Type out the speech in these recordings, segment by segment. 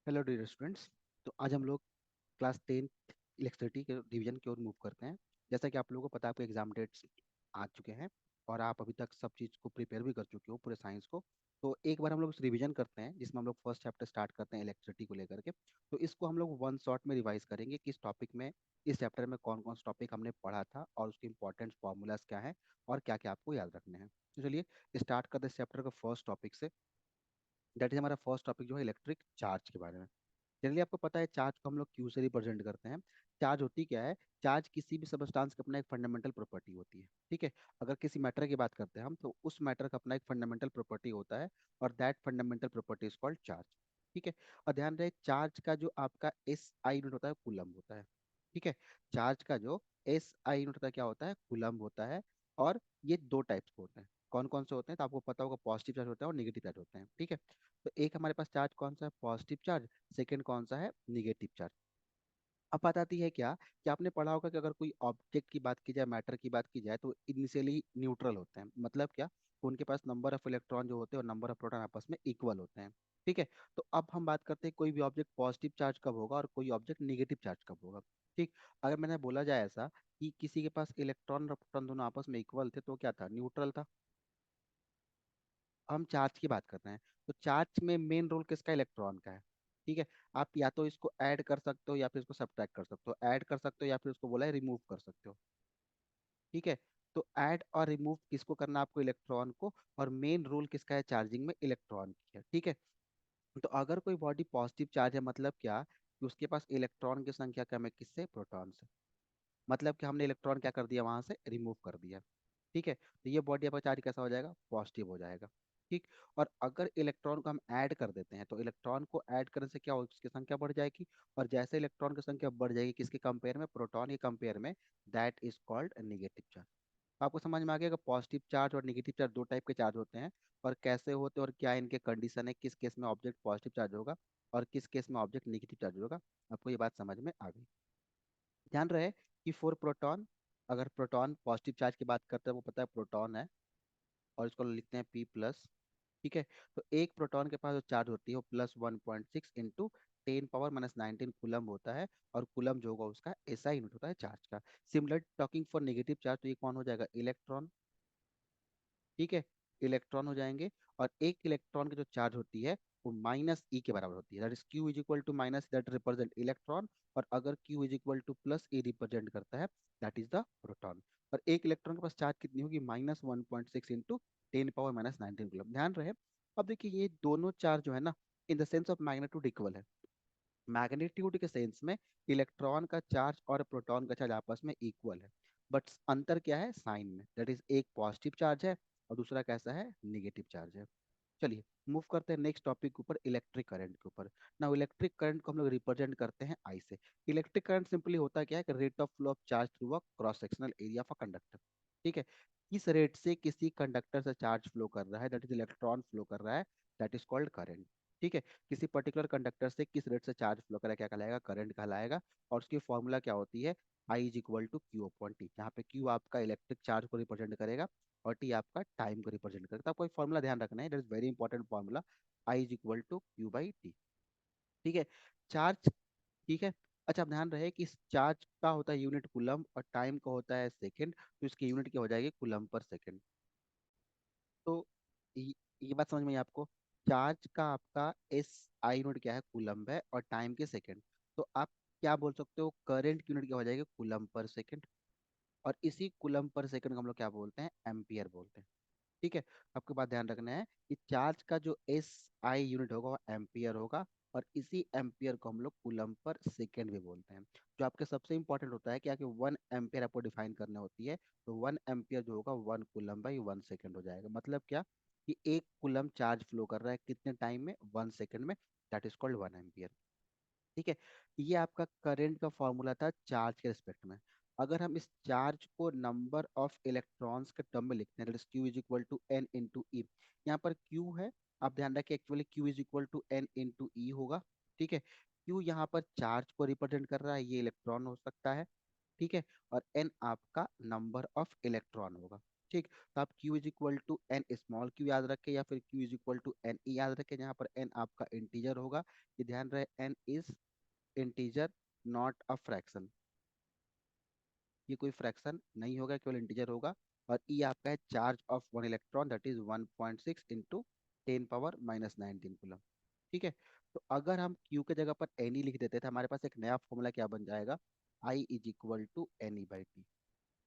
Hello dear students. तो आज हम लोग क्लास 10 इलेक्ट्रिसिटी के डिवीजन की ओर मूव करते हैं। जैसा कि आप लोगों को पता है, आपके एग्जाम डेट्स आ चुके हैं और आप अभी तक सब चीज़ को प्रिपेयर भी कर चुके हो, पूरे साइंस को। तो एक बार हम लोग रिवीजन करते हैं, जिसमें हम लोग फर्स्ट चैप्टर स्टार्ट करते हैं इलेक्ट्रिसिटी को लेकर के। तो इसको हम लोग वन शॉट में रिवाइज करेंगे कि इस टॉपिक में, इस चैप्टर में कौन कौन सा टॉपिक हमने पढ़ा था और उसके इंपॉर्टेंट फॉर्मूलाज क्या हैं और क्या क्या आपको याद रखने हैं। तो चलिए स्टार्ट करते हैं इस चैप्टर का फर्स्ट टॉपिक से। दैट इज हमारा फर्स्ट टॉपिक जो है इलेक्ट्रिक चार्ज के बारे में। जनरली आपको पता है चार्ज को हम लोग क्यू से रिप्रेजेंट करते हैं। चार्ज होती क्या है? चार्ज किसी भी सबस्टांस का अपना एक फंडामेंटल प्रॉपर्टी होती है। ठीक है। अगर किसी मैटर की बात करते हैं हम, तो उस मैटर का अपना एक फंडामेंटल प्रॉपर्टी होता है और that fundamental property is called charge. ठीक है। और ध्यान रहे, चार्ज का जो आपका एस आई यूनिट होता है कूलम होता है। ठीक है। चार्ज का जो एस आई यूनिट होता है क्या होता है? कूलम होता है। और ये दो टाइप्स के होते हैं। कौन कौन से होते हैं? तो आपको पता होगा, पॉजिटिव चार्ज होता है और नेगेटिव चार्ज होते हैं। ठीक है। तो एक हमारे पास चार्ज कौन सा है? Positive charge. सेकंड कौन सा है? Negative charge. अब बात आती है क्या, कि आपने पढ़ा होगा कि अगर कोई ऑब्जेक्ट की बात की जाए, मैटर की बात की जाए, तो इनिशियली न्यूट्रल होते हैं। मतलब क्या? उनके पास नंबर ऑफ इलेक्ट्रॉन जो होते हैं और नंबर ऑफ प्रोटॉन आपस में इक्वल होते हैं। ठीक है। तो अब हम बात करते हैं कोई भी ऑब्जेक्ट पॉजिटिव चार्ज कब होगा और कोई ऑब्जेक्ट निगेटिव चार्ज कब होगा। ठीक। अगर मैंने बोला जाए ऐसा कि किसी के पास इलेक्ट्रॉन और प्रोटॉन दोनों आपस में इक्वल थे, तो क्या था? न्यूट्रल था। हम चार्ज की बात कर रहे हैं। तो चार्ज में मेन रोल किसका? इलेक्ट्रॉन का है। ठीक है। आप या तो इसको ऐड कर सकते हो या फिर इसको सब्ट्रैक्ट कर सकते हो। ऐड कर सकते हो या फिर उसको बोला है रिमूव कर सकते हो। ठीक है। तो ऐड और रिमूव किसको करना है? आपको इलेक्ट्रॉन को। और मेन रोल किसका है चार्जिंग में? इलेक्ट्रॉन की है। ठीक है। तो अगर कोई बॉडी पॉजिटिव चार्ज है, मतलब क्या? कि उसके पास इलेक्ट्रॉन की संख्या कम है, किससे? प्रोटॉन से। मतलब कि हमने इलेक्ट्रॉन क्या कर दिया? वहां से रिमूव कर दिया। ठीक है। तो ये बॉडी आपका चार्ज कैसा हो जाएगा? पॉजिटिव हो जाएगा। ठीक। और अगर इलेक्ट्रॉन को हम ऐड कर देते हैं, तो इलेक्ट्रॉन को ऐड करने से क्या हो? उसकी संख्या बढ़ जाएगी। और जैसे इलेक्ट्रॉन की संख्या बढ़ जाएगी, किसके कंपेयर में? प्रोटॉन के कंपेयर में। That is called negative charge. आपको समझ में आ गया कि पॉजिटिव चार्ज और नेगेटिव चार्ज दो टाइप के चार्ज होते हैं, और कैसे होते हैं और क्या इनके कंडीशन है, किस केस में ऑब्जेक्ट पॉजिटिव चार्ज होगा और किस केस में ऑब्जेक्ट नेगेटिव चार्ज होगा। आपको ये बात समझ में आ गई। ध्यान रहे कि फॉर प्रोटॉन, अगर प्रोटॉन पॉजिटिव चार्ज की बात करते हैं, वो पता है प्रोटॉन है और इसको लिखते हैं पी प्लस। ठीक है। तो एक प्रोटॉन के पास जो चार्ज होती है वो plus 1.6 into 10 power minus 19 coulomb होता है। और कूलम जो होगा उसका एसआई यूनिट होता है चार्ज का। Similar talking for negative charge, तो ये कौन हो जाएगा? इलेक्ट्रॉन। ठीक है। इलेक्ट्रॉन हो जाएंगे। और एक इलेक्ट्रॉन की जो चार्ज होती है वो माइनस ई के बराबर होती है। That is Q is equal to minus, that represent electron. और अगर Q is equal to plus E represent करता है, दैट इज द प्रोटॉन। और एक इलेक्ट्रॉन के पास चार्ज कितनी होगी? -1.6 इंटू 10 पावर माइनस 19 कूलम। ध्यान रहे, अब देखिए ये दोनों चार्ज जो है ना, in the sense of magnitude equal है। मैग्नीट्यूड के सेंस में इलेक्ट्रॉन का चार्ज और प्रोटॉन का चार्ज आपस में इक्वल है। बट अंतर क्या है? साइन में। दैट इज एक पॉजिटिव चार्ज है और दूसरा कैसा है? निगेटिव चार्ज है। चलिए मूव करते हैं नेक्स्ट टॉपिक के ऊपर, इलेक्ट्रिक करंट के ऊपर। ना इलेक्ट्रिक करंट को हम लोग रिप्रेजेंट करते हैं आई से। इलेक्ट्रिक करंट सिंपली होता क्या है? कि rate of flow of charge through a cross sectional area of a conductor. ठीक है। किस रेट से किसी कंडक्टर से चार्ज फ्लो कर रहा है, दैट इज इलेक्ट्रॉन फ्लो कर रहा है, दैट इज कॉल्ड करंट। ठीक है। किसी पर्टिकुलर कंडक्टर से किस रेट से चार्ज फ्लो कर रहा है, क्या कहलाएगा? करंट कहलाएगा। और उसकी फॉर्मूला क्या होती है? I is equal to Q upon T, जहाँ पे क्यू आपका इलेक्ट्रिक चार्ज को रिप्रेजेंट करेगा और टी आपका टाइम को रिप्रेजेंट करेगा। तो आपको एक फॉर्मूला ध्यान रखना है, that is very important formula. I is equal to Q by T. ठीक है। चार्ज। ठीक है। अच्छा, अब ध्यान रहे कि इस चार्ज का होता है यूनिट कूलम और टाइम का होता है सेकंड, तो इसकी यूनिट क्या हो जाएगी? Coulomb per second. तो ये, ये बात समझ में आई आपको? चार्ज का आपका एस आई यूनिट क्या है? कूलम है, और टाइम के सेकंड। तो आप क्या बोल सकते हो? करंट की यूनिट क्या हो जाएगी? Coulomb per second. और इसी कूलम पर सेकंड को हम लोग क्या बोलते हैं? एम्पियर बोलते हैं। ठीक है। आपको बात ध्यान रखना है कि चार्ज का जो एस आई यूनिट होगा वो एम्पियर होगा। और इसी एम्पियर को हम लोग कूलम पर सेकेंड भी बोलते हैं। जो आपके सबसे इंपॉर्टेंट होता है क्या, कि 1 एम्पियर आपको डिफाइन करना होती है। तो 1 एम्पियर जो होगा 1 कूलम बाई 1 सेकेंड हो जाएगा। मतलब क्या? कि एक कूलम चार्ज फ्लो कर रहा है कितने टाइम में? 1 सेकेंड में। That is called 1 ampere. ठीक है। ये आपका करंट का फॉर्मूला था चार्ज के रिस्पेक्ट में। अगर हम इस चार्ज को नंबर ऑफ इलेक्ट्रॉन्स के टर्म में लिखते हैं, Q is equal to N into E. यहाँ पर क्यू है, आप ध्यान रखिए, actually Q is equal to N into E होगा। ठीक है। क्यू यहाँ पर चार्ज को रिप्रेजेंट कर रहा है, ये इलेक्ट्रॉन हो सकता है। ठीक है। और एन आपका नंबर ऑफ इलेक्ट्रॉन होगा। ठीक। तो आप Q is equal to N small Q याद रखें या फिर Q is equal to N E याद रखें, जहाँ पर एन आपका इंटीजर होगा। ये ध्यान रहे, N is integer, not a fraction. ये कोई फ्रैक्शन नहीं होगा, केवल इंटीजर होगा। और ई आपका है charge of one electron, that is 1.6 into 10 power -19 coulomb. ठीक है। तो अगर हम Q के जगह पर एन ई लिख देते थे, हमारे पास एक नया फॉर्मूला क्या बन जाएगा, I is equal to N E by T.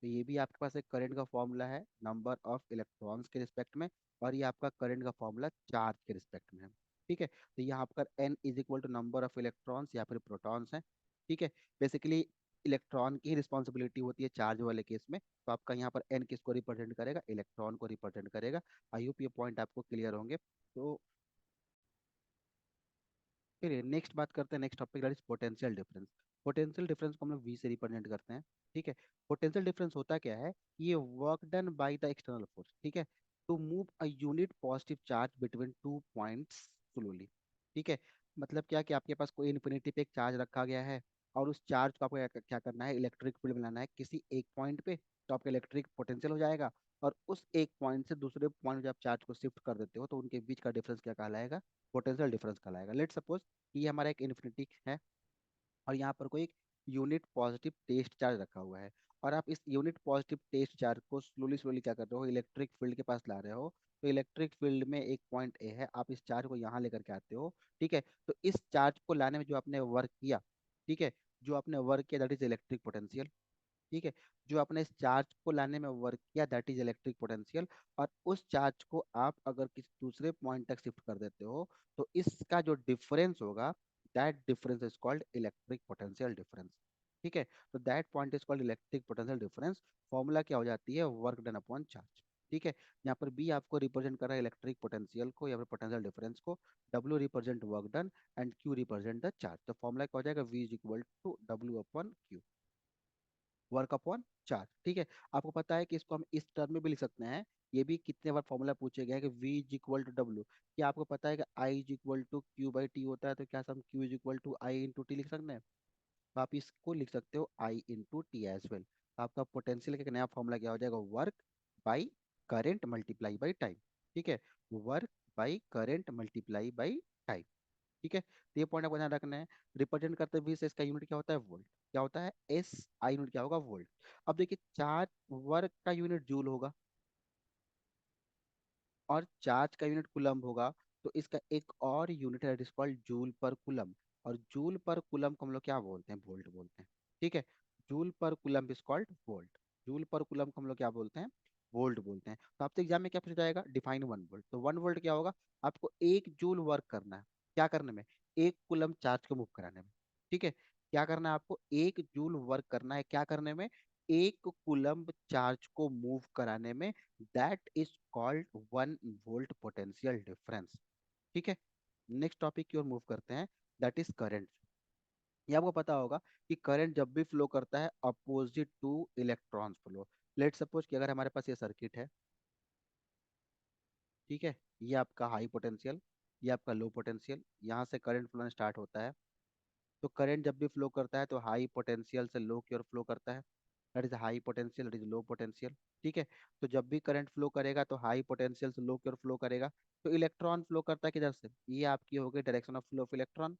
तो ये भी आपके पास एक करंट का फॉर्मूला है नंबर ऑफ इलेक्ट्रॉन्स के रिस्पेक्ट में, और ये आपका करंट का फॉर्मूला चार्ज के रिस्पेक्ट में है। ठीक है। तो यहाँ आपका N is equal to number of electrons या फिर प्रोटॉन्स हैं। ठीक है। बेसिकली इलेक्ट्रॉन की रिस्पॉन्सिबिलिटी होती है चार्ज वाले केस में, तो आपका यहाँ पर एन किसको रिप्रेजेंट करेगा, इलेक्ट्रॉन को रिप्रेजेंट करेगा। आई होप ये पॉइंट आपको क्लियर होंगे। तो चलिए नेक्स्ट बात करते हैं, next topic that is potential difference. Potential difference को हम लोग वी से रिप्रेजेंट करते हैं। ठीक है। पोटेंशियल डिफरेंस होता क्या है, ये work done by the external force, ठीक है, to move a unit positive charge between two points slowly. ठीक है। मतलब क्या कि आपके पास कोई इन्फिनिटी पे एक चार्ज रखा गया है, और उस चार्ज को आपको क्या करना है, इलेक्ट्रिक फील्ड बनाना है किसी एक पॉइंट पे, तो आपका इलेक्ट्रिक पोटेंशियल हो जाएगा। और उस एक पॉइंट से दूसरे पॉइंट जब आप चार्ज को शिफ्ट कर देते हो, तो उनके बीच का डिफरेंस क्या कहलाएगा, पोटेंशियल डिफरेंस कहलाएगा। लेट सपोज ये हमारा एक इन्फिनिटी है, और यहाँ पर कोई एक यूनिट पॉजिटिव टेस्ट चार्ज रखा हुआ है, और आप इस यूनिट पॉजिटिव टेस्ट चार्ज को स्लोली स्लोली क्या कर रहे हो, इलेक्ट्रिक फील्ड के पास ला रहे हो। तो इलेक्ट्रिक फील्ड में एक पॉइंट ए है, आप इस चार्ज को यहाँ लेकर के आते हो। ठीक है। तो इस चार्ज को लाने में जो आपने वर्क किया, ठीक है, जो आपने वर्क किया दैट इज इलेक्ट्रिक पोटेंशियल। ठीक है। जो आपने इस चार्ज को लाने में वर्क किया दैट इज इलेक्ट्रिक पोटेंशियल। और उस चार्ज को आप अगर किसी दूसरे पॉइंट तक शिफ्ट कर देते हो, तो इसका जो डिफरेंस होगा, that difference is called electric potential difference. ठीक है। तो that point is called electric potential difference. Formula क्या हो जाती है, वर्क डन अपॉन चार्ज। ठीक है। यहाँ पर बी आपको रिप्रेजेंट कर रहा है इलेक्ट्रिक पोटेंशियल को या फिर पोटेंशियल डिफरेंस को, W represent work done, and Q represent the charge. तो फॉर्मूला क्या हो जाएगा, V is equal to W upon Q, work upon charge. ठीक है। आपको पता है कि इसको हम इस टर्म में भी लिख सकते हैं। ये भी कितने बार फॉर्मूला पूछे गए हैं कि v is equal to W. क्या आपको पता है कि i is equal to Q by T होता है, तो क्या हम q is equal to I into T लिख सकते हैं। तो आप इसको लिख सकते हो i into T as well. आपका पोटेंशियल का एक नया फॉर्मूला क्या हो जाएगा, work by current multiply by time. ठीक है। Work by current multiply by time. ठीक है। तो ये पॉइंट आपको ध्यान रखना है। रिप्रेजेंट करते हुए से इसका यूनिट क्या होता है, वोल्ट। क्या होता है, एस आई यूनिट क्या होगा, वोल्ट। अब देखिए चार्ज वर्क का यूनिट जूल होगा, और चार्ज का यूनिट कूलम्ब होगा। तो इसका एक और यूनिट है कॉल्ड जूल पर कूलम्ब। और जूल पर कूलम्ब को हम लोग क्या बोलते हैं, वोल्ट बोलते हैं। ठीक है। जूल पर coulomb is called volt. Joule पर कूलम्ब को हम लोग क्या बोलते हैं, वोल्ट बोलते हैं। तो आपसे एग्जाम में क्या पूछा जाएगा, डिफाइन वन वोल्ट। तो वन वोल्ट क्या होगा, आपको एक जूल वर्क करना है, क्या करने में, एक कूलम्ब चार्ज को मूव कराने में। ठीक है। क्या करना है आपको, एक जूल वर्क करना है, क्या करने में, एक कूलम्ब चार्ज को मूव कराने में। That is called one volt potential difference. ठीक है। नेक्स्ट टॉपिक की ओर मूव करते हैं, दैट इज करंट। ये आपको पता होगा कि करंट जब भी फ्लो करता है opposite two electrons flow. Let suppose कि अगर हमारे पास ये सर्किट है, ठीक है, ये आपका हाई पोटेंशियल, ये आपका लो पोटेंशियल, यहाँ से करंट फ्लो स्टार्ट होता है। तो करंट जब भी फ्लो करता है तो हाई पोटेंशियल से लो की ओर फ्लो करता है, that is high potential, that is low potential. ठीक है। तो जब भी करंट फ्लो करेगा तो हाई पोटेंशियल से लो की ओर फ्लो करेगा। तो इलेक्ट्रॉन फ्लो करता है किधर से, ये आपकी हो गई direction of flow of electron.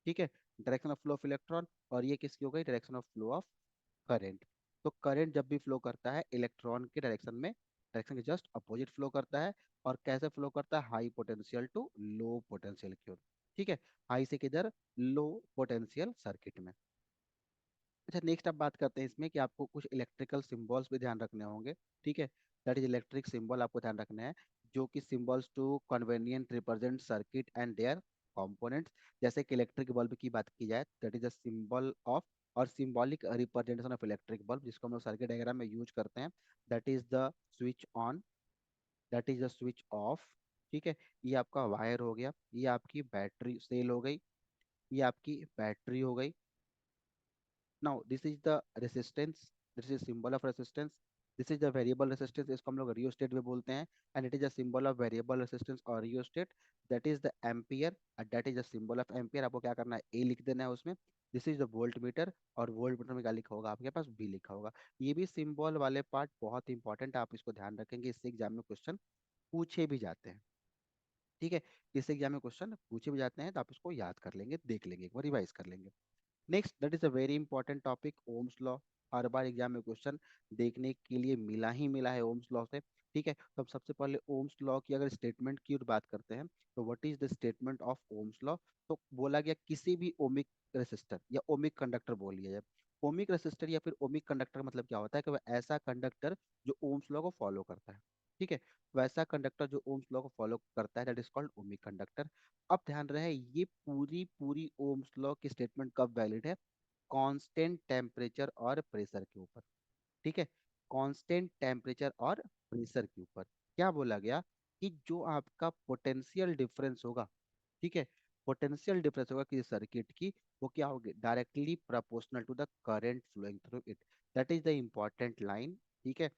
ठीक है। Direction of flow of electron. और ये किसकी हो गई, direction of flow of current. तो करंट जब भी फ्लो करता है इलेक्ट्रॉन के डायरेक्शन में, डायरेक्शन के जस्ट अपोजिट फ्लो करता है। और कैसे फ्लो करता है, high potential to low potential की ओर। ठीक है। हाई से किधर, लो पोटेंशियल सर्किट में। अच्छा नेक्स्ट अब बात करते हैं इसमें कि आपको कुछ इलेक्ट्रिकल सिंबल्स भी ध्यान रखने होंगे। ठीक है। दैट इज इलेक्ट्रिक सिंबल आपको ध्यान रखना है, जो कि symbols to convenient represent circuit and their components. जैसे कि इलेक्ट्रिक बल्ब की बात की जाए, that is a symbol of और symbolic representation of electric bulb, जिसको हम लोग सर्किट डायग्राम में यूज करते हैं। That is the switch on, that is the switch off. ठीक है। ये आपका वायर हो गया, ये आपकी बैटरी सेल हो गई, ये आपकी बैटरी हो गई। Now, this is the resistance. This is symbol of resistance. This is the variable resistance, इसको हम लोग रियोस्टेट भी बोलते हैं। And it is a symbol of variable resistance और rheostat, that is the ampere, that is the symbol of ampere. आपको क्या करना है, ए लिख देना है उसमें। This is the voltmeter, और वोल्ट मीटर में क्या लिखा होगा आपके पास, बी लिखा होगा। ये भी सिंबल वाले पार्ट बहुत इंपॉर्टेंट है, आप इसको ध्यान रखेंगे, इससे एग्जाम में क्वेश्चन पूछे भी जाते हैं। ठीक है, इससे एग्जाम में क्वेश्चन पूछे भी जाते हैं, तो आप इसको याद कर लेंगे, देख लेंगे, एक बार रिवाइज कर लेंगे। Next, that is a very important topic, Ohm's law. Her bar exam में क्वेश्चन देखने के लिए मिला ही मिला है ओम्स लॉ से। ठीक है, तो हम सबसे पहले ओम्स लॉ की अगर स्टेटमेंट की बात करते हैं, तो what is the statement of Ohm's law. तो बोला गया किसी भी ओमिक रेसिस्टर या ओमिक कंडक्टर बोल लिया जाए। ओमिक रेसिस्टर या फिर ओमिक कंडक्टर मतलब क्या होता है कि वह ऐसा कंडक्टर जो ओम्स लॉ को फॉलो करता है। ठीक है, वैसा कंडक्टर जो ओम्स लॉ को फॉलो करता है, that is called ohmic conductor. अब ध्यान रहे, ये पूरी पूरी ओम्स लॉ की स्टेटमेंट कब वैलिड है, कांस्टेंट टेम्परेचर और प्रेशर के ऊपर। ठीक है, कांस्टेंट टेम्परेचर और प्रेशर के ऊपर क्या बोला गया कि जो आपका पोटेंशियल डिफरेंस होगा, ठीक है, पोटेंशियल डिफरेंस होगा किसी सर्किट की, वो क्या होगी, directly proportional to the current flowing through it. That is the important line. ठीक है,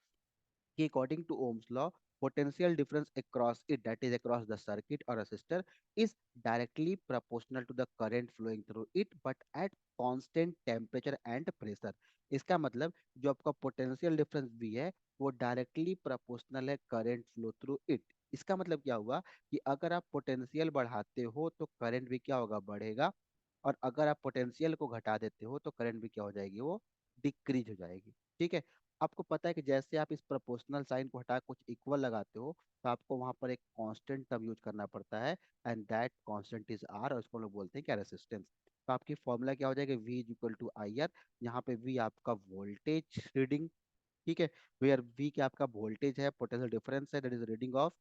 कि according to Ohm's law, potential difference across it, that is across the circuit or resistor, is directly proportional to the current flowing through it, but at constant temperature and pressure। इसका मतलब जो आपका potential difference भी है, वो directly proportional है current flow through it. इसका मतलब क्या हुआ कि अगर आप पोटेंशियल बढ़ाते हो तो करंट भी क्या होगा, बढ़ेगा। और अगर आप पोटेंशियल को घटा देते हो तो करंट भी क्या हो जाएगी, वो डिक्रीज हो जाएगी। ठीक है, आपको पता है कि जैसे आप इस प्रोपोर्शनल साइन को हटा कुछ इक्वल लगाते हो, तो आपको वहां पर एक कांस्टेंट टर्म यूज करना पड़ता है, and that constant is R, और इसको हम लोग बोलते हैं क्या, रेसिस्टेंस। तो आपकी फॉर्मूला क्या हो जाएगा, V is equal to I R. यहाँ पे वी आपका वोल्टेज रीडिंग, ठीक है, वेयर वी क्या आपका वोल्टेज है, पोटेंशियल डिफरेंस है, that is reading of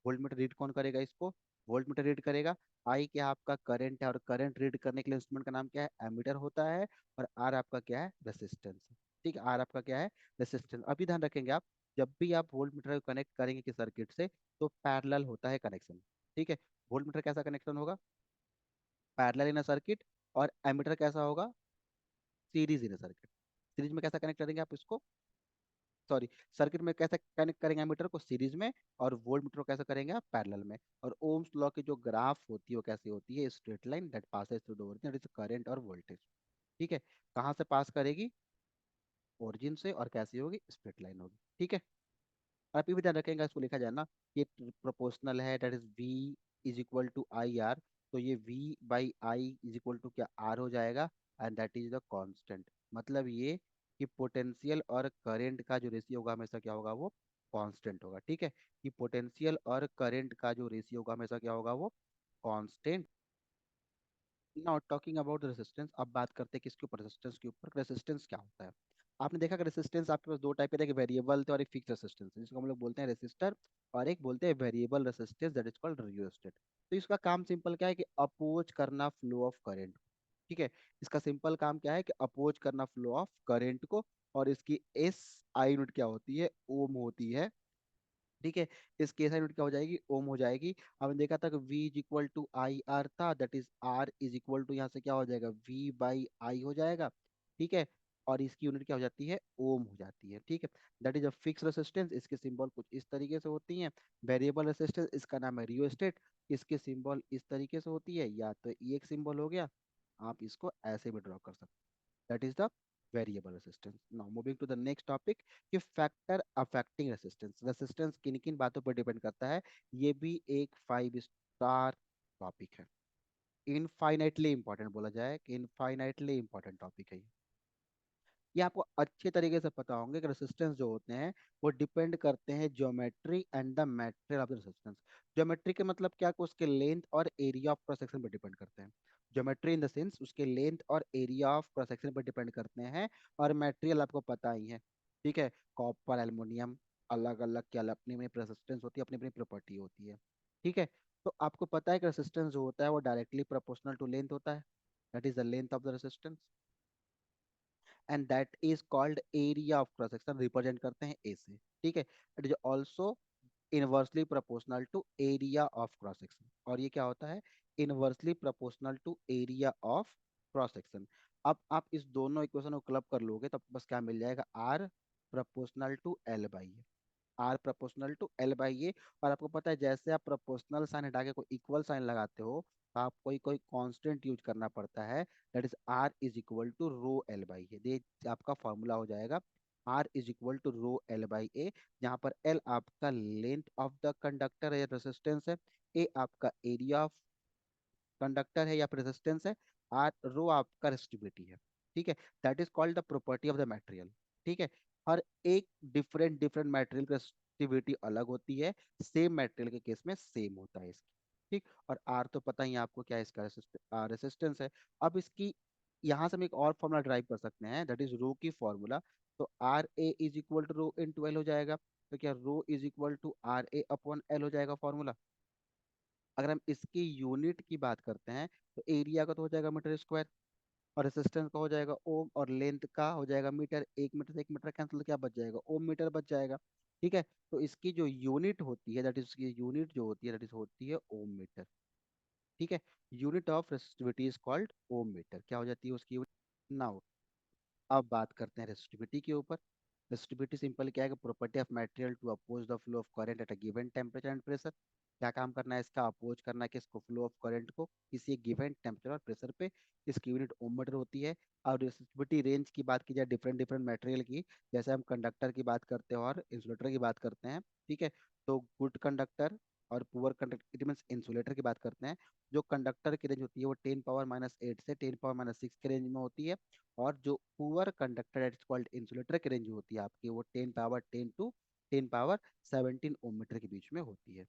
volt meter. Read कौन करेगा इसको, वोल्ट मीटर रीड करेगा। आई क्या आपका करंट है, और करंट रीड करने के लिए इंस्ट्रूमेंट का नाम क्या है, एमीटर होता है। और आर आपका क्या है, रेसिस्टेंस। ठीक है, आर आपका क्या है, रेसिस्टेंस। अभी ध्यान रखेंगे आप, जब भी आप वोल्ट मीटर को कनेक्ट करेंगे किस सर्किट से, तो पैरेलल होता है कनेक्शन। ठीक है, वोल्ट मीटर कैसा कनेक्शन होगा, पैरेलल इन सर्किट। और एमीटर कैसा होगा, सीरीज इन सर्किट। सीरीज में कैसा कनेक्ट करेंगे आप इसको, सॉरी, सर्किट में कैसे कनेक्ट करेंगे एमीटर को, सीरीज में। और वोल्ट मीटर को कैसे करेंगे आप, पैरेलल में। और ओम्स लॉ की जो ग्राफ होती है वो कैसी होती है, straight line that passes through the origin, that is current और वोल्टेज। ठीक है, कहाँ से पास करेगी, ओरिजिन से, और कैसी होगी, स्ट्रेट लाइन होगी। ठीक है, आप ये भी ध्यान रखेंगे, इसको लिखा जाए ना, ये प्रोपोर्शनल है, that is V is equal to I R. तो ये V by I is equal to क्या, आर हो जाएगा। And that is the constant, मतलब ये कि पोटेंशियल और करंट का जो रेशियो होगा हमेशा क्या होगा, वो कांस्टेंट होगा। ठीक है, कि पोटेंशियल और करंट का जो रेशियो होगा हमेशा क्या होगा, वो constant. Now talking about resistance, अब बात करते हैं किसके ऊपर, रेसिस्टेंस के ऊपर। रेसिस्टेंस क्या होता है, आपने देखा कि रेसिस्टेंस आपके पास दो टाइप के, एक वेरिएबल थे और एक फिक्स रेसिस्टेंस, जिसको हम लोग बोलते हैं रेसिस्टर। और एक बोलते हैं variable resistance, that is called rheostat. तो इसका काम सिंपल क्या है कि अपोज करना फ्लो ऑफ करंट। ठीक है, इसका सिंपल काम क्या है कि अपोज करना फ्लो ऑफ करंट को। और इसकी एस आई यूनिट क्या होती है, ओम होती है। ठीक है, इस केस यूनिट क्या हो जाएगी, ओम हो जाएगी। हमने देखा था कि V is equal to I R था, that is R is equal to, यहाँ से क्या हो जाएगा, V बाई आई हो जाएगा। ठीक है, और इसकी यूनिट क्या हो जाती है, ओम हो जाती है। ठीक है, that is a fix resistance, इसके सिंबल कुछ इस तरीके से होती हैं। वेरिएबल रेसिस्टेंस, इसका नाम है रियोस्टेट, इसके सिंबल इस तरीके से होती है, या तो ये एक सिंबल हो गया, आप इसको ऐसे भी ड्रॉ कर सकते हैं। that is the variable resistance. Now moving to the next topic, कि फैक्टर अफेक्टिंग रेसिस्टेंस, रेसिस्टेंस किन किन बातों पर डिपेंड करता है, ये भी एक 5 स्टार टॉपिक है। इनफाइनाइटली इंपॉर्टेंट बोला जाए कि इनफाइनाइटली इंपॉर्टेंट टॉपिक है ये आपको अच्छे तरीके से पता होंगे कि रेसिस्टेंस जो होते हैं वो डिपेंड करते हैं geometry and the material of the resistance. Geometry के मतलब क्या, कि उसके लेंथ और एरिया ऑफ क्रॉस सेक्शन पर डिपेंड करते हैं। ज्योमेट्री इन द सेंस उसके लेंथ और एरिया ऑफ क्रॉस सेक्शन पर डिपेंड करते हैं। और मटेरियल आपको पता ही है, ठीक है, कॉपर एल्युमिनियम, अलग अलग क्या अपनी अपनी रेसिस्टेंस होती है, अपनी अपनी प्रॉपर्टी होती है। ठीक है, तो आपको पता है कि रेसिस्टेंस जो होता है वो डायरेक्टली प्रोपोर्शनल टू लेंथ होता है, that is the length of the resistance. And that is called area of cross section, represent करते हैं ए से। ठीक है, it is also inversely proportional to area of cross section. और ये क्या होता है, inversely proportional to area of cross section. अब आप इस दोनों इक्वेशन को क्लब कर लोगे तो बस क्या मिल जाएगा, R proportional to L by A. R proportional to L by A. और आपको पता है जैसे आप प्रोपोर्शनल साइन हटा के कोई इक्वल साइन लगाते हो तो आप कोई कोई कांस्टेंट यूज करना पड़ता है, that is R is equal to rho L by A. ये आपका फॉर्मूला हो जाएगा, R is equal to rho L by A, जहाँ पर एल आपका लेंथ ऑफ द कंडक्टर है, रेजिस्टेंस है, ए आपका एरिया ऑफ कंडक्टर है या रेजिस्टेंस है, आर रो आपका रेसिस्टिविटी है। ठीक है, that is called the property of the material. ठीक है, हर एक डिफरेंट डिफरेंट मटेरियल की रेसिस्टिविटी अलग होती है, सेम मटेरियल के केस में सेम होता है इसकी। ठीक, और आर तो पता ही है आपको क्या है, इसका रेसिस्टेंस है। अब इसकी यहाँ से हम एक और फॉर्मूला ड्राइव कर सकते हैं, दैट इज रो की फॉर्मूला। तो R A is equal to rho into L हो जाएगा। तो क्या rho is equal to R A upon L हो जाएगा फॉर्मूला। अगर हम इसकी यूनिट की बात करते हैं तो एरिया का तो हो जाएगा मीटर स्क्वायर, और रेसिस्टेंस का हो जाएगा ओम, और लेंथ का हो जाएगा मीटर। एक मीटर से एक मीटर कैंसिल, क्या बच जाएगा, ओम मीटर बच जाएगा। ठीक है, तो इसकी जो यूनिट होती है, दैट इज इसकी यूनिट जो होती है दैट इज होती है ओम मीटर। ठीक है, unit of resistivity is called ohm metre. क्या हो जाती है उसकी यूनिट। नाउ अब बात करते हैं रेसिस्टिविटी के ऊपर। रेसिस्टिविटी सिंपल क्या है, property of material to oppose the flow of current at a given temperature and pressure. क्या काम करना है इसका, अपोज करना है किसको, फ्लो ऑफ करंट को किसी एक गिवन टेम्परेचर और प्रेशर पे। इसकी यूनिट ओम मीटर होती है। और रेसिस्टिविटी रेंज की बात की जाए डिफरेंट डिफरेंट मटेरियल की, जैसे हम कंडक्टर की बात करते हैं और इंसुलेटर की बात करते हैं। ठीक है, तो गुड कंडक्टर और poor conductor, it means insulator की बात करते हैं। जो कंडक्टर की रेंज होती है वो 10 पावर -8 से 10 पावर -6 के रेंज में होती है। और जो poor conductor it's called insulator की रेंज होती है आपकी, वो 10 power 10 to 10 power 17 ohm metre के बीच में होती है।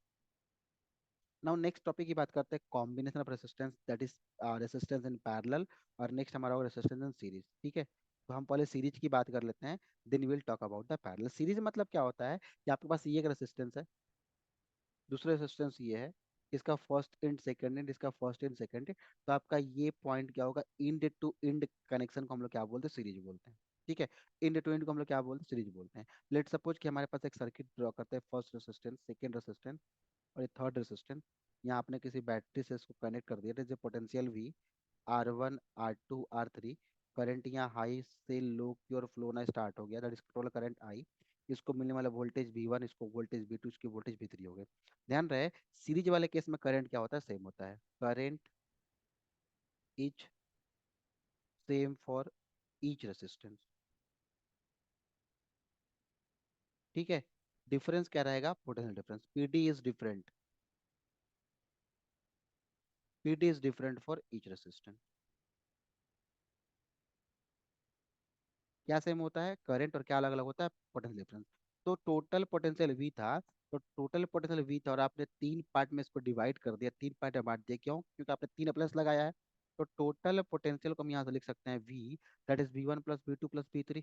नाउ नेक्स्ट टॉपिक की बात करते हैं, combination of resistance, that is resistance in parallel. और नेक्स्ट हमारा होगा रेसिस्टेंस इन सीरीज। ठीक है, तो हम पहले सीरीज की बात कर लेते हैं, then will talk about the parallel. Series मतलब क्या होता है कि आपके पास ये एक रेसिस्टेंस है, दूसरा रेजिस्टेंस ये है, इसका फर्स्ट इंड सेकंड इंड, इसका फर्स्ट इंड सेकंड इंड। तो आपका ये पॉइंट क्या होगा, इंड टू इंड कनेक्शन को हम लोग क्या बोलते हैं, सीरीज बोलते हैं। ठीक है, इंड टू इंड को हम लोग क्या बोलते हैं, सीरीज बोलते हैं। लेट सपोज कि हमारे पास एक सर्किट ड्रॉ करते हैं, फर्स्ट रेजिस्टेंस, सेकंड रेजिस्टेंस और ये थर्ड रेजिस्टेंस। यहाँ आपने किसी बैटरी से इसको कनेक्ट कर दिया, जो potential V R1 R2 R3, current यहाँ हाई से लो की ओर फ्लो होना स्टार्ट हो गया, that is total current I. इसको मिलने वाला वोल्टेज V1, इसको वोल्टेज V2, इसकी वोल्टेज V3 हो गए। ध्यान रहे, सीरीज वाले केस में करंट क्या होता है, सेम होता है, current is same for each resistance. ठीक है, डिफरेंस क्या रहेगा, potential difference, PD is different, PD is different for each resistance. क्या सेम होता है, करंट, और क्या अलग अलग होता है, पोटेंशियल डिफरेंस। तो टोटल पोटेंशियल वी था, तो टोटल पोटेंशियल वी था, और आपने तीन पार्ट में इसको डिवाइड कर दिया, तीन पार्ट में बांट दिया, क्यों, क्योंकि आपने तीन प्लस लगाया है। तो टोटल पोटेंशियल को हम यहाँ से लिख सकते हैं we, that is V1 + V2 + V3।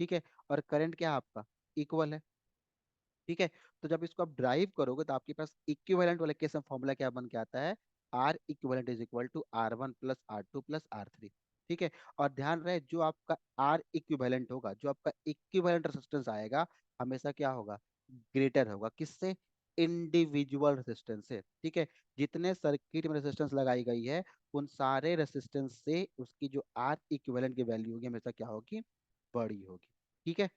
ठीक है, और करंट क्या है आपका, इक्वल है। ठीक है, तो जब इसको आप ड्राइव करोगे तो आपके पास इक्विवेलेंट वाले केस में फॉर्मूला क्या बन के आता है, R equivalent is equal to R1 + R2 + R3। ठीक है, और ध्यान रहे जो आपका आर इक्विवेलेंट होगा, जो आपका इक्विवेलेंट रेजिस्टेंस आएगा, हमेशा क्या होगा, ग्रेटर होगा किससे, इंडिविजुअल रेजिस्टेंस से। ठीक है, जितने सर्किट में रेजिस्टेंस लगाई गई है उन सारे रेजिस्टेंस से उसकी जो आर इक्विवेलेंट की वैल्यू होगी हमेशा क्या होगी, बड़ी होगी। ठीक है,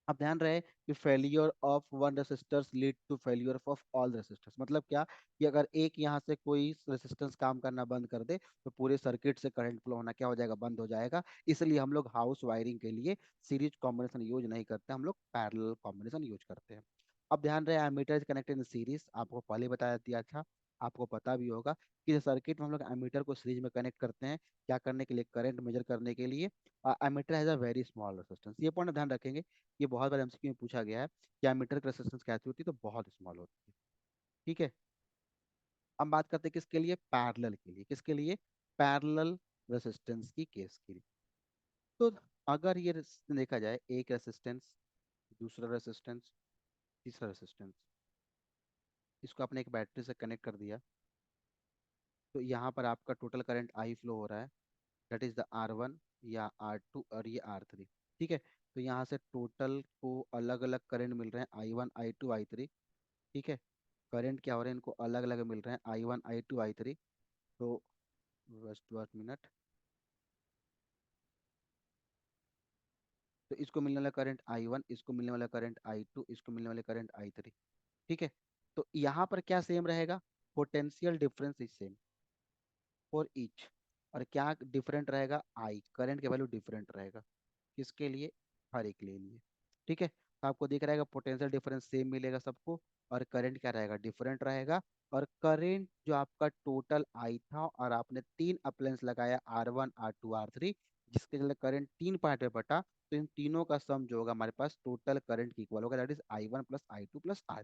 अब ध्यान रहे कि failure of one resistors lead to failure of all resistors. मतलब क्या, कि अगर एक यहाँ से कोई रेसिस्टेंस काम करना बंद कर दे तो पूरे सर्किट से करंट फ्लो होना क्या हो जाएगा, बंद हो जाएगा। इसलिए हम लोग हाउस वायरिंग के लिए सीरीज कॉम्बिनेशन यूज नहीं करते, हम लोग पैरेलल कॉम्बिनेशन यूज करते हैं। अब ध्यान रहे, ammeter is connected in series, आपको पहले बताया दिया था, आपको पता भी होगा कि सर्किट में हम लोग एमीटर को सीरीज में कनेक्ट करते हैं, क्या करने के लिए, करंट मेजर करने के लिए। Ammeter has a very small resistance, ये पॉइंट ध्यान रखेंगे, ये बहुत बार एमसीक्यू में पूछा गया है कि एमीटर की रेजिस्टेंस कैसी होती है, तो बहुत स्मॉल होती है। ठीक है, हम बात करते हैं किसके लिए, पैरेलल के लिए, किसके लिए, पैरेलल रेजिस्टेंस की केस के लिए। तो अगर ये देखा जाए, एक रेजिस्टेंस, दूसरा रेजिस्टेंस, तीसरा रेजिस्टेंस, इसको आपने एक बैटरी से कनेक्ट कर दिया, तो यहाँ पर आपका टोटल करंट आई फ्लो हो रहा है, दैट इज द R1 या R2 और ये R3। ठीक है, तो यहाँ से टोटल को अलग अलग करंट मिल रहे हैं, I1 I2 I3। ठीक है, करंट क्या हो रहे हैं, इनको अलग अलग मिल रहे हैं, I1 I2 I3। तो बस 2 मिनट, तो इसको मिलने वाला करंट I1, इसको मिलने वाला करंट I2, इसको मिलने वाला करंट I3। ठीक है। तो यहाँ पर क्या सेम रहेगा, potential difference is same for each. और क्या डिफरेंट रहेगा, आई करंट के वैल्यू डिफरेंट रहेगा, किसके लिए, हर एक के लिए। ठीक है, तो आपको दिख रहेगा पोटेंशियल डिफरेंस सेम मिलेगा सबको, और करंट क्या रहेगा, डिफरेंट रहेगा। और करंट जो आपका टोटल आई था, और आपने तीन अप्लायंस लगाया R1 R2 R3, जिसके चलते करंट तीन पार्ट में बटा, तो इन तीनों का सम जो होगा हमारे पास टोटल करंट की इक्वल होगा, that is I1 plus I2 plus R।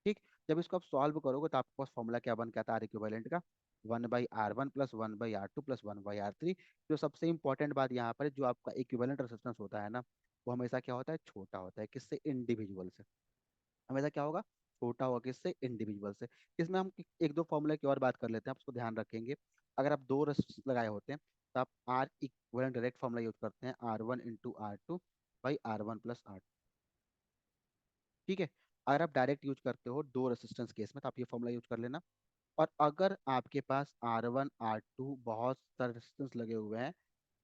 ठीक। जब इसको आप सॉल्व करोगे तो आपके पास फॉर्मूला क्या बन के आता है, आर इक्विवेलेंट का 1/R1 plus 1/R2 plus 1/R3। जो सबसे इंपॉर्टेंट बात यहाँ पर है, जो आपका इक्विवेलेंट रेजिस्टेंस होता है ना, वो हमेशा क्या होता है, छोटा होता है, किससे, इंडिविजुअल से। हमेशा क्या होगा, छोटा होगा, किससे, इंडिविजुअल से। इसमें हम एक दो फॉर्मूला की और बात कर लेते हैं, आप उसको ध्यान रखेंगे। अगर आप दो रेजिस्टेंस लगाए होते हैं, तो आप R equivalent direct formula use करते हैं, R1 × R2 / R1 + R। ठीक है। अगर आप डायरेक्ट यूज करते हो दो रेसिस्टेंस केस में, तो आप ये फॉर्मूला यूज कर लेना। और अगर आपके पास R1 R2 बहुत सारे रेसिस्टेंस लगे हुए हैं,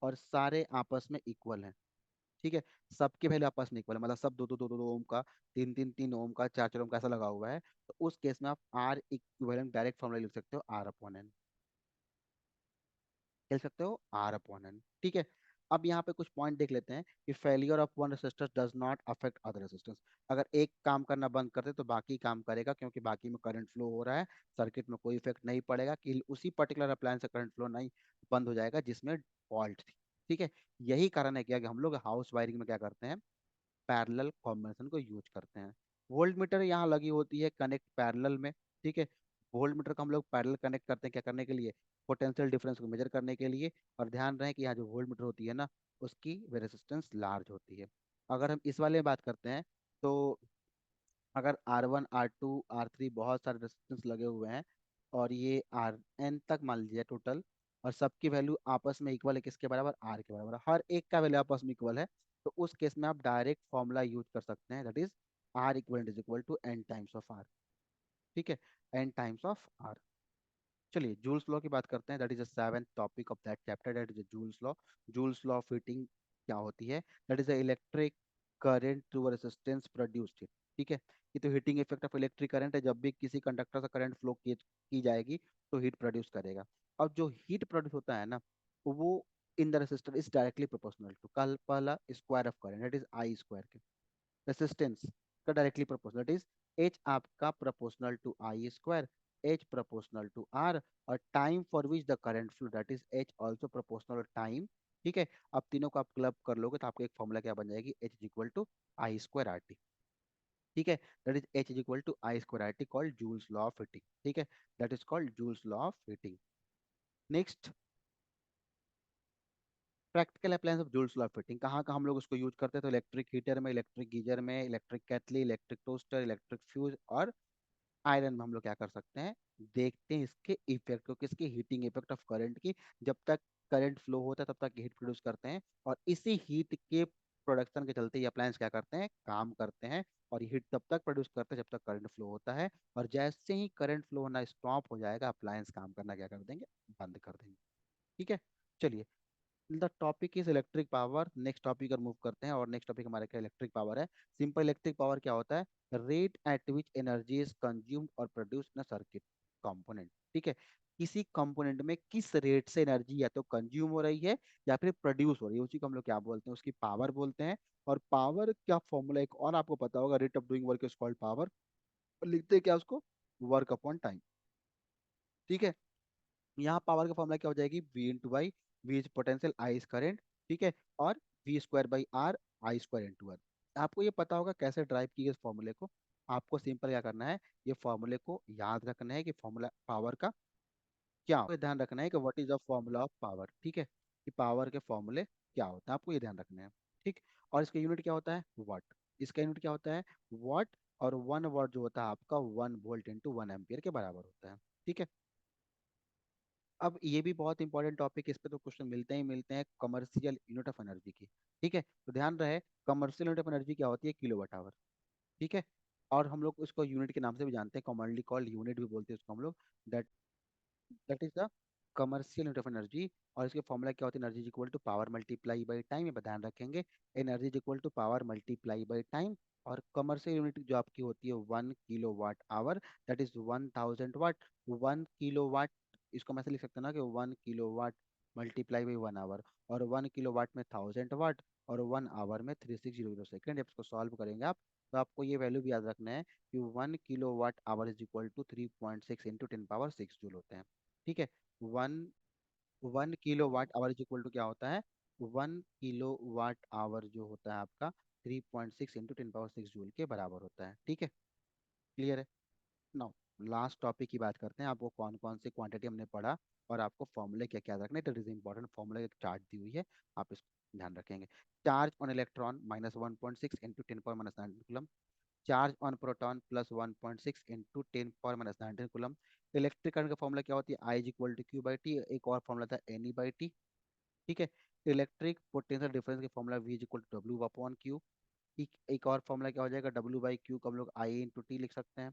और सारे आपस में इक्वल हैं, ठीक है, सबके वैल्यू आपस में इक्वल है, मतलब सब दो दो दो दो दो ओम का, तीन तीन तीन ओम का, चार चार ओम का ऐसा लगा हुआ है, तो उस केस में आप आर इक्विवेलेंट डायरेक्ट फॉर्मूला लिख सकते हो, R/N खेल सकते हो, R/N। ठीक है। अब यहाँ पे कुछ पॉइंट देख लेते हैं कि failure of one resistor does not affect other resistance. अगर एक काम करना बंद कर दे तो बाकी काम करेगा, क्योंकि बाकी में करंट फ्लो हो रहा है, सर्किट में कोई इफेक्ट नहीं पड़ेगा, कि उसी पर्टिकुलर अप्लायंस से करंट फ्लो नहीं बंद हो जाएगा जिसमें फॉल्ट थी। ठीक है। यही कारण है कि हम लोग हाउस वायरिंग में क्या करते हैं, पैरेलल कॉम्बिनेशन को यूज करते हैं। वोल्ट मीटर यहाँ लगी होती है कनेक्ट पैरेलल में। ठीक है। वोल्ट मीटर को हम लोग पैरेलल कनेक्ट करते हैं, क्या करने के लिए, पोटेंशियल डिफरेंस को मेजर करने के लिए। और ध्यान रहे कि यहाँ जो वोल्ट मीटर होती है ना, उसकी रेजिस्टेंस लार्ज होती है। अगर हम इस वाले में बात करते हैं, तो अगर R1 R2 R3 बहुत सारे रेजिस्टेंस लगे हुए हैं, और ये Rn तक मान लीजिए टोटल, और सबकी वैल्यू आपस में इक्वल है, किसके बराबर, R के बराबर, हर एक का वैल्यू आपस में इक्वल है, तो उस केस में आप डायरेक्ट फॉर्मूला यूज कर सकते हैं, that is R equal is equal to N times of R। ठीक है, N टाइम्स ऑफ R। चलिए जूल्स लॉ की बात करते हैं, that is the seventh topic of that chapter, that is Joule's law. Joule's law of heating क्या होती है, that is the electric current through resistance produced. ठीक है। ये तो heating effect of electric current है, जब भी किसी कंडक्टर से करंट फ्लो की जाएगी, तो हीट प्रोड्यूस करेगा। अब जो हीट प्रोड्यूस होता है ना, वो in the resistor is directly proportional to, कल पहला square of current, that is I square के, रेसिस्टेंस का directly proportional, that is H आपका proportional to I square, H proportional to R, और time for which the current flow, that is H also proportional time. ठीक है। अब तीनों को आप क्लब कर लोगे तो आपको एक फॉर्मूला क्या बन जाएगी, H is equal to I square R T. ठीक है। That is H is equal to I square R T, called Joule's law of heating. ठीक है। That is called Joule's law of heating. Next, practical appliance of Joule's law of heating, कहाँ कहाँ हम लोग उसको use करते हैं, तो इलेक्ट्रिक हीटर में, इलेक्ट्रिक गीजर में, electric kettle, electric toaster, electric fuse, और आयरन में हम लोग क्या कर सकते हैं, देखते हैं इसके इफेक्ट को, किसकी, हीटिंग इफेक्ट ऑफ करंट की। जब तक करंट फ्लो होता है तब तक हीट प्रोड्यूस करते हैं, और इसी हीट के प्रोडक्शन के चलते ये अप्लायंस क्या करते हैं, काम करते हैं। और हीट तब तक प्रोड्यूस करते हैं जब तक करंट फ्लो होता है, और जैसे ही करंट फ्लो होना स्टॉप हो जाएगा, अप्लायंस काम करना क्या कर देंगे, बंद कर देंगे। ठीक है। चलिए, the topic is electric power. Next topic और मूव करते हैं, और नेक्स्ट टॉपिक हमारे क्या, इलेक्ट्रिक पावर है। सिंपल इलेक्ट्रिक पावर क्या होता है, rate at which energy is consumed और प्रोड्यूस्ड इन सर्किट कंपोनेंट। ठीक है। किसी कंपोनेंट में किस रेट से एनर्जी या तो कंज्यूम हो रही है, या फिर प्रोड्यूस हो रही है, उसी को हम लोग क्या बोलते हैं, उसकी पावर बोलते हैं। और पावर क्या फॉर्मूला एक और आपको पता होगा, rate of doing work is called power, और लिखते हैं क्या उसको, वर्क अपॉन टाइम। ठीक है। यहाँ पावर का फॉर्मूला क्या हो जाएगी, V into by, V is potential, I is current. ठीक है। और V square by R, I square into R. आपको ये पता होगा कैसे ड्राइव की इस फॉर्मूले को। आपको सिंपल क्या करना है, ये फॉर्मूले को याद रखना है कि फॉर्मूला पावर का क्या होता है, ध्यान रखना है कि what is the formula of power. ठीक है, कि पावर के फॉर्मूले क्या होता है, आपको ये ध्यान रखना है। ठीक। और इसका यूनिट क्या होता है, वाट। इसका यूनिट क्या होता है, वाट। और 1 वाट जो होता है आपका 1 वोल्ट इंटू 1 एम्पियर के बराबर होता है। ठीक है। अब ये भी बहुत इंपॉर्टेंट टॉपिक, इस पे तो क्वेश्चन मिलते हैं, कमर्शियल यूनिट ऑफ एनर्जी की। ठीक है। तो ध्यान रहे, कमर्शियल यूनिट ऑफ एनर्जी क्या होती है, किलोवाट आवर। ठीक है। और हम लोग उसको यूनिट के नाम से भी जानते हैं, कॉमनली कॉल्ड यूनिट भी बोलते हैं उसको हम लोग, that that is the commercial unit of energy, और इसके फॉर्मूला क्या होती है, energy equal to power multiply by time, ये ध्यान रखेंगे। Energy equal to power multiply by time. और कमर्शियल यूनिट जो आपकी होती है 1 kilowatt hour, that is 1000 watt. 1 kilowatt, इसको मैं ऐसे लिख सकता हूँ ना कि 1 किलोवाट मल्टीप्लाई बाई 1 आवर, और 1 किलोवाट में 1000 वाट, और 1 आवर में 3600 सेकेंड। जब इसको सॉल्व करेंगे आप, तो आपको ये वैल्यू भी याद रखना है कि 1 kilowatt hour is equal to 3.6 into 10 power 6 joule होते हैं। ठीक है। One one kilo watt hour is equal to क्या होता है, 1 किलो वाट आवर जो होता है आपका 3.6 इंटू 10 पावर 6 जूल के बराबर होता है। ठीक है, क्लियर है। नाउ लास्ट टॉपिक की बात करते हैं, आपको कौन कौन सी क्वांटिटी हमने पढ़ा और आपको फॉर्मूले क्या क्या रखने, इट इज इंपॉर्टेंट। फॉर्मूला एक चार्ट दी हुई है, आप इसको ध्यान रखेंगे। Charge on electron -1.6 into 10 power -19 coulomb. Charge on proton +1.6 into 10 power -19 coulomb. Electric current का फॉर्मूला क्या होती है, I is equal to Q by T, एक और फॉर्मूला था एन ई बाई टी। ठीक है। इलेक्ट्रिक पोटेंशियल डिफरेंस का formula V is equal to W upon Q. एक और फॉर्मूला क्या हो जाएगा, डब्ल्यू बाई क्यू को हम लोग आई इंटू टी लिख सकते हैं।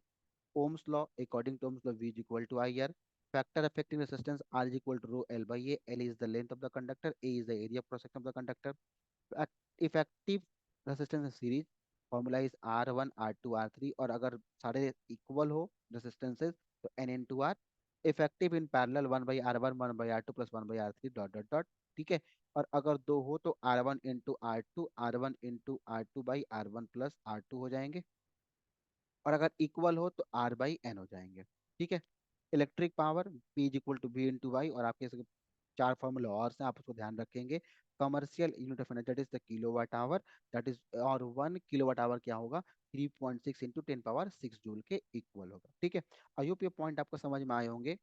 Ohm's law, according to Ohm's law V is equal to I R. Factor affecting resistance R is equal to rho L by A, L is the length of the conductor, A is the area cross section of the conductor. Effective resistance series, formula is R1 R2 R3, और अगर सारे equal हो resistances तो N into R. Effective in parallel 1/R1 1/R2 plus 1/R3 dot dot dot. ठीक है। और अगर दो हो तो R1 into R2 R1 into R2 by R1 plus R2 हो जाएंगे, और अगर इक्वल हो तो R/N हो जाएंगे। ठीक है। Electric power P is equal to V into Y, और आपके चार फॉर्मूला और हैं, आप उसको ध्यान रखेंगे। Commercial unit of energy that is the kilowatt hour, that is, और 1 किलोवाट आवर क्या होगा, 3.6 इंटू 10 पावर 6 जूल के इक्वल होगा। ठीक है। आई होप ये पॉइंट आपको समझ में आए होंगे।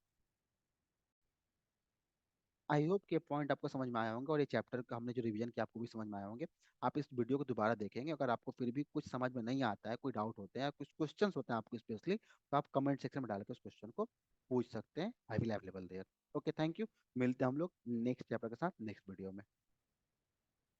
आई होप के पॉइंट आपको समझ में आए होंगे, और ये चैप्टर का हमने जो रिवीजन किया आपको भी समझ में आए होंगे। आप इस वीडियो को दोबारा देखेंगे, अगर आपको फिर भी कुछ समझ में नहीं आता है, कोई डाउट होते हैं, कुछ क्वेश्चंस होते हैं आपको स्पेशली, तो आप कमेंट सेक्शन में डाल के उस क्वेश्चन को पूछ सकते हैं। I will available there. Okay, thank you. मिलते हैं हम लोग नेक्स्ट चैप्टर के साथ नेक्स्ट वीडियो में।